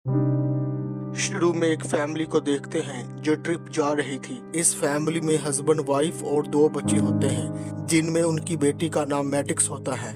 शुरू में एक फैमिली को देखते हैं जो ट्रिप जा रही थी। इस फैमिली में हस्बैंड वाइफ और दो बच्चे होते हैं जिनमें उनकी बेटी का नाम मैटिक्स होता है।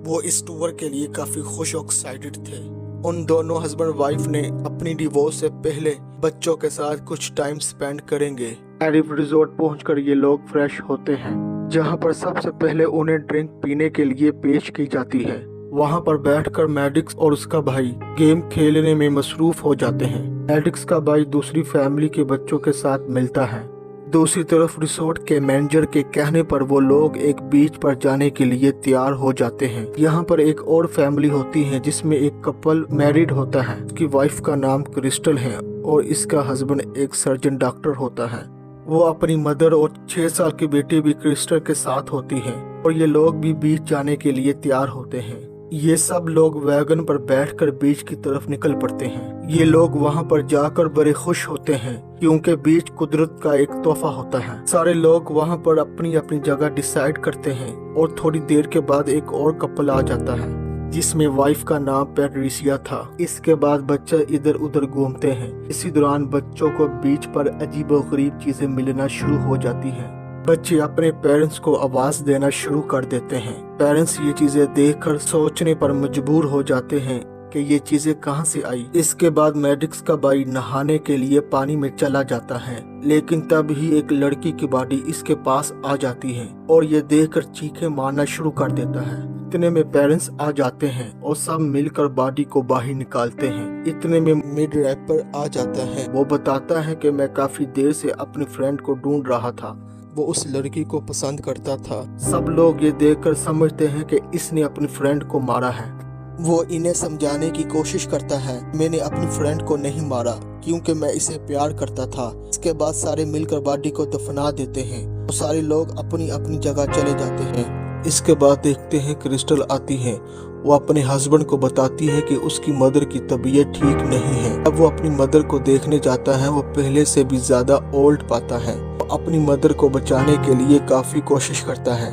वो इस टूर के लिए काफी खुश और एक्साइटेड थे। उन दोनों हस्बैंड वाइफ ने अपनी डिवोर्स से पहले बच्चों के साथ कुछ टाइम स्पेंड करेंगे। एरिफ रिजोर्ट पहुंचकर ये लोग फ्रेश होते हैं, जहां पर सबसे पहले उन्हें ड्रिंक पीने के लिए पेश की जाती है। वहां पर बैठकर मैडिक्स और उसका भाई गेम खेलने में मसरूफ हो जाते हैं। मैडिक्स का भाई दूसरी फैमिली के बच्चों के साथ मिलता है। दूसरी तरफ रिसोर्ट के मैनेजर के कहने पर वो लोग एक बीच पर जाने के लिए तैयार हो जाते हैं। यहाँ पर एक और फैमिली होती है जिसमें एक कपल मैरिड होता है। उसकी वाइफ का नाम क्रिस्टल है और इसका हस्बैंड एक सर्जन डॉक्टर होता है। वो अपनी मदर और 6 साल की बेटी भी क्रिस्टल के साथ होती है और ये लोग भी बीच जाने के लिए तैयार होते हैं। ये सब लोग वैगन पर बैठकर बीच की तरफ निकल पड़ते हैं। ये लोग वहाँ पर जाकर बड़े खुश होते हैं क्योंकि बीच कुदरत का एक तोहफा होता है। सारे लोग वहाँ पर अपनी अपनी जगह डिसाइड करते हैं और थोड़ी देर के बाद एक और कपल आ जाता है जिसमें वाइफ का नाम पैट्रिसिया था। इसके बाद बच्चे इधर उधर घूमते हैं। इसी दौरान बच्चों को बीच पर अजीबोगरीब चीजें मिलना शुरू हो जाती हैं। बच्चे अपने पेरेंट्स को आवाज देना शुरू कर देते हैं। पेरेंट्स ये चीजें देखकर सोचने पर मजबूर हो जाते हैं कि ये चीजें कहां से आई। इसके बाद मैडिक्स का भाई नहाने के लिए पानी में चला जाता है, लेकिन तब ही एक लड़की की बॉडी इसके पास आ जाती है और ये देखकर चीखें मारना शुरू कर देता है। इतने में पेरेंट्स आ जाते हैं और सब मिलकर बॉडी को बाहर निकालते हैं। इतने में मिड रैपर आ जाता है। वो बताता है कि मैं काफी देर से अपनी फ्रेंड को ढूंढ रहा था, वो उस लड़की को पसंद करता था। सब लोग ये देखकर समझते हैं कि इसने अपनी फ्रेंड को मारा है। वो इन्हें समझाने की कोशिश करता है, मैंने अपनी फ्रेंड को नहीं मारा क्योंकि मैं इसे प्यार करता था। इसके बाद सारे मिलकर बॉडी को दफना देते हैं और सारे लोग अपनी अपनी जगह चले जाते हैं। इसके बाद देखते हैं क्रिस्टल आती है। वो अपने हस्बैंड को बताती है कि उसकी मदर की तबीयत ठीक नहीं है। अब वो अपनी मदर को देखने जाता है। वो पहले से भी ज्यादा ओल्ड पाता है। अपनी मदर को बचाने के लिए काफी कोशिश करता है।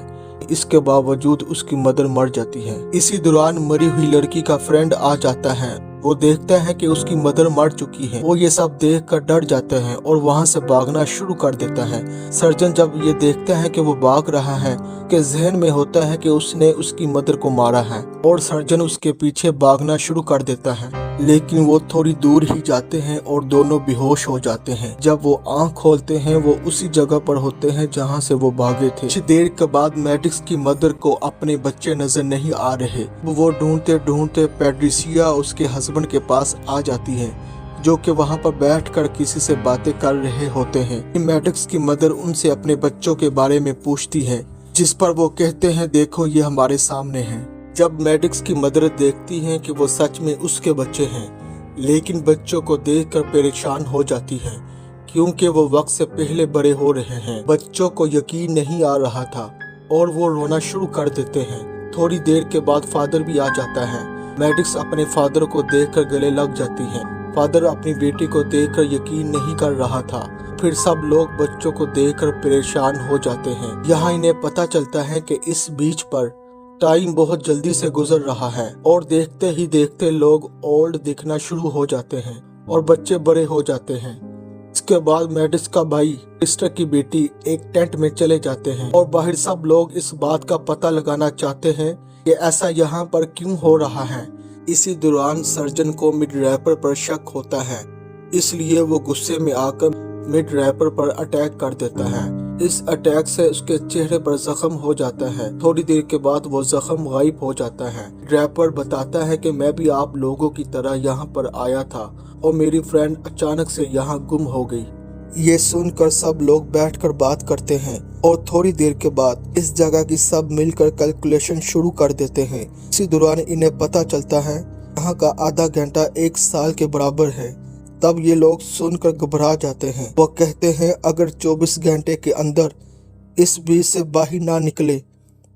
इसके बावजूद उसकी मदर मर जाती है। इसी दौरान मरी हुई लड़की का फ्रेंड आ जाता है। वो देखता है कि उसकी मदर मर चुकी है। वो ये सब देखकर डर जाते हैं और वहाँ से भागना शुरू कर देता है। सर्जन जब ये देखता है कि वो भाग रहा है के जहन में होता है कि उसने उसकी मदर को मारा है और सर्जन उसके पीछे भागना शुरू कर देता है, लेकिन वो थोड़ी दूर ही जाते हैं और दोनों बेहोश हो जाते हैं। जब वो आंख खोलते हैं वो उसी जगह पर होते हैं जहां से वो भागे थे। कुछ देर के बाद मैडिक्स की मदर को अपने बच्चे नजर नहीं आ रहे। वो ढूंढते ढूंढते पैट्रिसिया उसके हस्बैंड के पास आ जाती है, जो कि वहां पर बैठकर किसी से बातें कर रहे होते हैं। मैडिक्स की मदर उनसे अपने बच्चों के बारे में पूछती है, जिस पर वो कहते हैं देखो ये हमारे सामने हैं। जब मैडिक्स की मदर देखती है कि वो सच में उसके बच्चे हैं, लेकिन बच्चों को देखकर परेशान हो जाती है क्योंकि वो वक्त से पहले बड़े हो रहे हैं। बच्चों को यकीन नहीं आ रहा था और वो रोना शुरू कर देते हैं। थोड़ी देर के बाद फादर भी आ जाता है। मैडिक्स अपने फादर को देखकर गले लग जाती है। फादर अपनी बेटी को देखकर यकीन नहीं कर रहा था। फिर सब लोग बच्चों को देखकर परेशान हो जाते हैं। यहाँ इन्हें पता चलता है कि इस बीच पर टाइम बहुत जल्दी से गुजर रहा है और देखते ही देखते लोग ओल्ड दिखना शुरू हो जाते हैं और बच्चे बड़े हो जाते हैं। इसके बाद मैडिक्स का भाई सिस्टर की बेटी एक टेंट में चले जाते हैं और बाहर सब लोग इस बात का पता लगाना चाहते हैं कि ऐसा यहाँ पर क्यों हो रहा है। इसी दौरान सर्जन को मिड रैपर पर शक होता है, इसलिए वो गुस्से में आकर मिड रैपर पर अटैक कर देता है। इस अटैक से उसके चेहरे पर जख्म हो जाता है। थोड़ी देर के बाद वो जख्म गायब हो जाता है। रैपर बताता है कि मैं भी आप लोगों की तरह यहाँ पर आया था और मेरी फ्रेंड अचानक से यहाँ गुम हो गई। ये सुनकर सब लोग बैठकर बात करते हैं और थोड़ी देर के बाद इस जगह की सब मिलकर कैलकुलेशन शुरू कर देते हैं। इसी दौरान इन्हें पता चलता है यहाँ का आधा घंटा 1 साल के बराबर है। तब ये लोग सुनकर घबरा जाते हैं। वो कहते हैं अगर 24 घंटे के अंदर इस बीच से बाहर ना निकले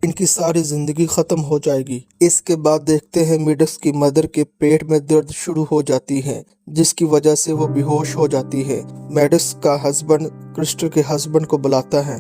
इनकी सारी जिंदगी खत्म हो जाएगी। इसके बाद देखते हैं मैडिक्स की मदर के पेट में दर्द शुरू हो जाती है, जिसकी वजह से वो बेहोश हो जाती है। मैडिक्स का हस्बैंड क्रिस्टल के हस्बैंड को बुलाता है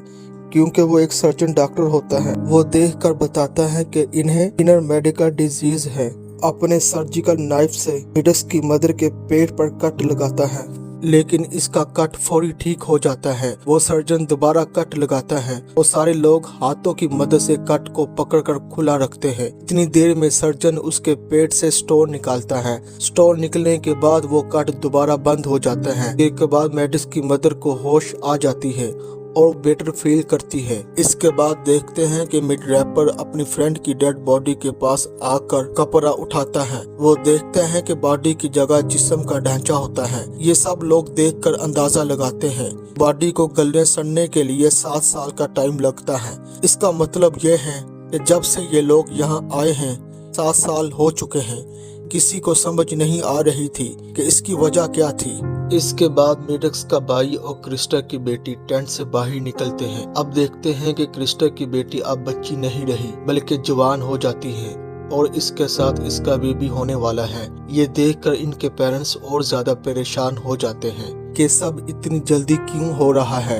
क्योंकि वो एक सर्जन डॉक्टर होता है। वो देखकर बताता है कि इन्हें इनर मेडिकल डिजीज है अपने सर्जिकल नाइफ से मैडक्स की मदर के पेट पर कट लगाता है, लेकिन इसका कट फौरी ठीक हो जाता है। वो सर्जन दोबारा कट लगाता है। वो सारे लोग हाथों की मदद से कट को पकड़कर खुला रखते हैं। इतनी देर में सर्जन उसके पेट से स्टोन निकालता है। स्टोन निकलने के बाद वो कट दोबारा बंद हो जाता है। इसके बाद मैडक्स की मदर को होश आ जाती है और बेटर फील करती है। इसके बाद देखते हैं कि मिड रैपर अपनी फ्रेंड की डेड बॉडी के पास आकर कपड़ा उठाता है। वो देखते हैं कि बॉडी की जगह जिस्म का ढांचा होता है। ये सब लोग देखकर अंदाजा लगाते हैं बॉडी को गलने सड़ने के लिए 7 साल का टाइम लगता है। इसका मतलब ये है कि जब से ये लोग यहाँ आए हैं 7 साल हो चुके हैं। किसी को समझ नहीं आ रही थी कि इसकी वजह क्या थी। इसके बाद मैडक्स का भाई और क्रिस्टा की बेटी टेंट से बाहर निकलते हैं। अब देखते हैं कि क्रिस्टा की बेटी अब बच्ची नहीं रही बल्कि जवान हो जाती है और इसके साथ इसका बेबी होने वाला है। ये देखकर इनके पेरेंट्स और ज्यादा परेशान हो जाते हैं कि सब इतनी जल्दी क्यों हो रहा है।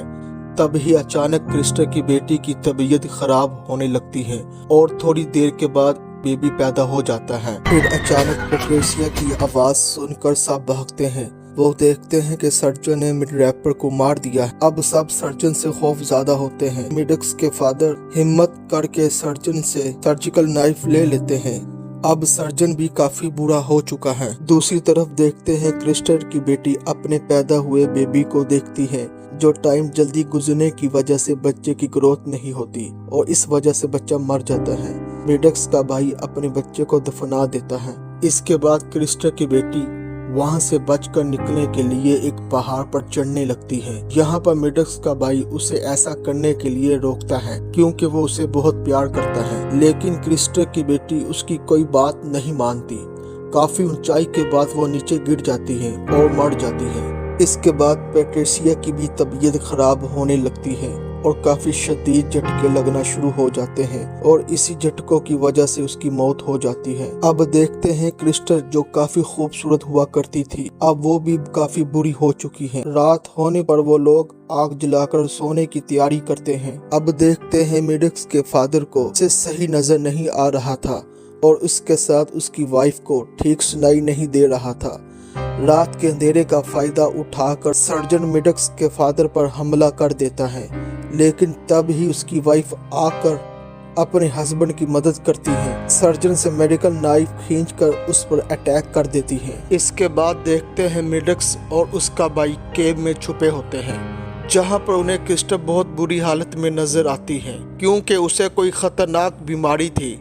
तभी अचानक क्रिस्टा की बेटी की तबीयत खराब होने लगती है और थोड़ी देर के बाद बेबी पैदा हो जाता है। फिर अचानक पेट्रिसिया की आवाज सुनकर सब भागते हैं। वो देखते हैं कि सर्जन ने मिड रैपर को मार दिया है। अब सब सर्जन से खौफ ज्यादा होते हैं। मैडक्स के फादर हिम्मत करके सर्जन से सर्जिकल नाइफ ले लेते हैं। अब सर्जन भी काफी बुरा हो चुका है। दूसरी तरफ देखते हैं क्रिस्टर की बेटी अपने पैदा हुए बेबी को देखती है जो टाइम जल्दी गुजरने की वजह से बच्चे की ग्रोथ नहीं होती और इस वजह से बच्चा मर जाता है। मैडक्स का भाई अपने बच्चे को दफना देता है। इसके बाद क्रिस्टर की बेटी वहां से बचकर निकलने के लिए एक पहाड़ पर चढ़ने लगती है। यहाँ पर मैडक्स का भाई उसे ऐसा करने के लिए रोकता है क्योंकि वो उसे बहुत प्यार करता है, लेकिन क्रिस्टर की बेटी उसकी कोई बात नहीं मानती। काफी ऊंचाई के बाद वो नीचे गिर जाती है और मर जाती है। इसके बाद पेट्रिसिया की भी तबीयत खराब होने लगती है और काफी शदीद झटके लगना शुरू हो जाते हैं और इसी झटकों की वजह से उसकी मौत हो जाती है। अब देखते हैं क्रिस्टर जो काफी खूबसूरत हुआ करती थी, अब वो भी काफी बुरी हो चुकी है। रात होने पर वो लोग आग जलाकर सोने की तैयारी करते हैं। अब देखते हैं मैडक्स के फादर को उसे सही नजर नहीं आ रहा था और उसके साथ उसकी वाइफ को ठीक सुनाई नहीं दे रहा था। रात के अंधेरे का फायदा उठाकर सर्जन मैडक्स के फादर पर हमला कर देता है, लेकिन तब ही उसकी वाइफ आकर अपने हस्बैंड की मदद करती है। सर्जन से मेडिकल नाइफ खींचकर उस पर अटैक कर देती है। इसके बाद देखते हैं मैडक्स और उसका भाई केव में छुपे होते हैं, जहां पर उन्हें क्रिस्टर बहुत बुरी हालत में नजर आती है क्योंकि उसे कोई खतरनाक बीमारी थी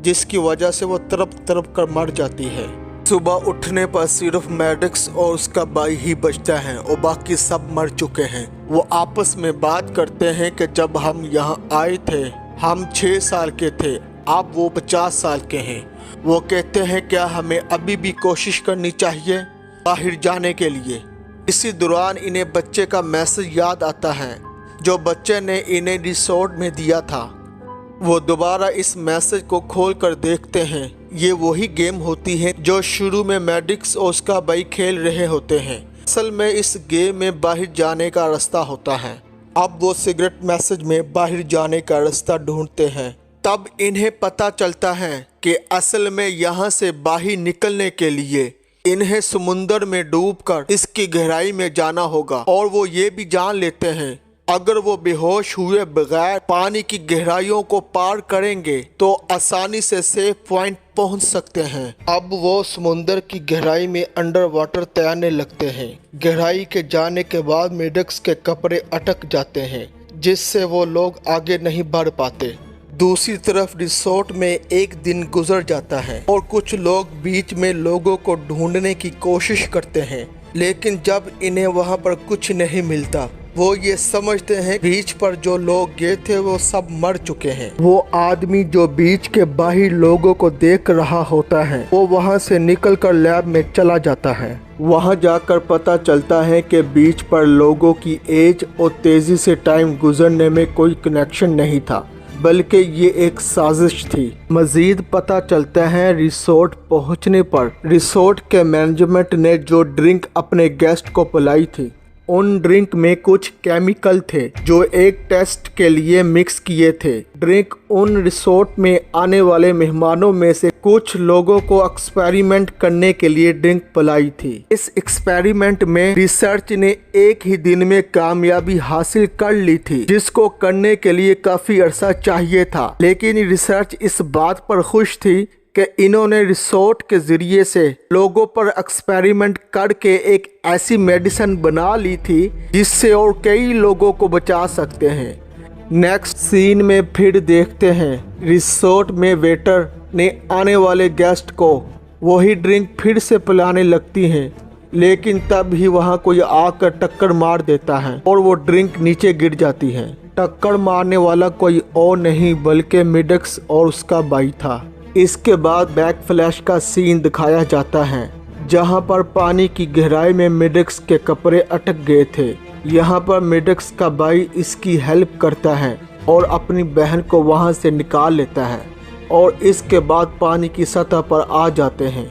जिसकी वजह से वो तड़प तड़प कर मर जाती है। सुबह उठने पर सिर्फ मैडक्स और उसका भाई ही बचता है और बाकी सब मर चुके हैं। वो आपस में बात करते हैं कि जब हम यहाँ आए थे हम 6 साल के थे, अब वो 50 साल के हैं। वो कहते हैं क्या हमें अभी भी कोशिश करनी चाहिए बाहर जाने के लिए। इसी दौरान इन्हें बच्चे का मैसेज याद आता है जो बच्चे ने इन्हें रिसोर्ट में दिया था। वो दोबारा इस मैसेज को खोल कर देखते हैं। ये वही गेम होती है जो शुरू में मैडक्स और उसका भाई खेल रहे होते हैं। असल में इस गेम में बाहर जाने का रास्ता होता है। अब वो सिगरेट मैसेज में बाहर जाने का रास्ता ढूंढते हैं। तब इन्हें पता चलता है कि असल में यहाँ से बाहर निकलने के लिए इन्हें समुंदर में डूबकर इसकी गहराई में जाना होगा और वो ये भी जान लेते हैं अगर वो बेहोश हुए बगैर पानी की गहराइयों को पार करेंगे तो आसानी से सेफ पॉइंट पहुंच सकते हैं। अब वो समुंदर की गहराई में अंडर वाटर तैरने लगते हैं। गहराई के जाने के बाद मैडक्स के कपड़े अटक जाते हैं जिससे वो लोग आगे नहीं बढ़ पाते। दूसरी तरफ रिसोर्ट में एक दिन गुजर जाता है और कुछ लोग बीच में लोगों को ढूंढने की कोशिश करते हैं, लेकिन जब इन्हें वहां पर कुछ नहीं मिलता वो ये समझते हैं बीच पर जो लोग गए थे वो सब मर चुके हैं। वो आदमी जो बीच के बाहर लोगों को देख रहा होता है वो वहां से निकलकर लैब में चला जाता है। वहां जाकर पता चलता है कि बीच पर लोगों की एज और तेजी से टाइम गुजरने में कोई कनेक्शन नहीं था, बल्कि ये एक साजिश थी। मजीद पता चलता है रिसोर्ट पहुंचने पर रिसोर्ट के मैनेजमेंट ने जो ड्रिंक अपने गेस्ट को पिलाई थी उन ड्रिंक में कुछ केमिकल थे जो एक टेस्ट के लिए मिक्स किए थे। ड्रिंक उन रिसोर्ट में आने वाले मेहमानों में से कुछ लोगों को एक्सपेरिमेंट करने के लिए ड्रिंक पिलाई थी। इस एक्सपेरिमेंट में रिसर्च ने एक ही दिन में कामयाबी हासिल कर ली थी, जिसको करने के लिए काफी अरसा चाहिए था। लेकिन रिसर्च इस बात पर खुश थी कि इन्होंने रिसोर्ट के जरिए से लोगों पर एक्सपेरिमेंट करके एक ऐसी मेडिसिन बना ली थी जिससे और कई लोगों को बचा सकते हैं। नेक्स्ट सीन में फिर देखते हैं रिसोर्ट में वेटर ने आने वाले गेस्ट को वही ड्रिंक फिर से पिलाने लगती हैं, लेकिन तब ही वहाँ कोई आकर टक्कर मार देता है और वो ड्रिंक नीचे गिर जाती है। टक्कर मारने वाला कोई और नहीं बल्कि मिडक्स और उसका भाई था। इसके बाद बैक फ्लैश का सीन दिखाया जाता है जहां पर पानी की गहराई में मिडक्स के कपड़े अटक गए थे। यहां पर मिडक्स का भाई इसकी हेल्प करता है और अपनी बहन को वहां से निकाल लेता है और इसके बाद पानी की सतह पर आ जाते हैं।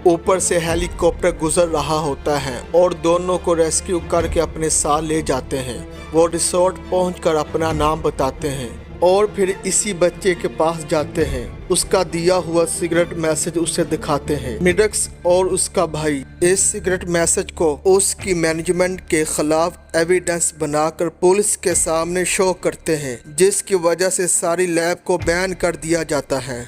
ऊपर से हेलीकॉप्टर गुजर रहा होता है और दोनों को रेस्क्यू करके अपने साथ ले जाते हैं। वो रिसोर्ट पहुंचकर अपना नाम बताते हैं और फिर इसी बच्चे के पास जाते हैं। उसका दिया हुआ सिगरेट मैसेज उसे दिखाते हैं। मिडक्स और उसका भाई इस सिगरेट मैसेज को उसकी मैनेजमेंट के खिलाफ एविडेंस बनाकर पुलिस के सामने शो करते हैं, जिसकी वजह से सारी लैब को बैन कर दिया जाता है।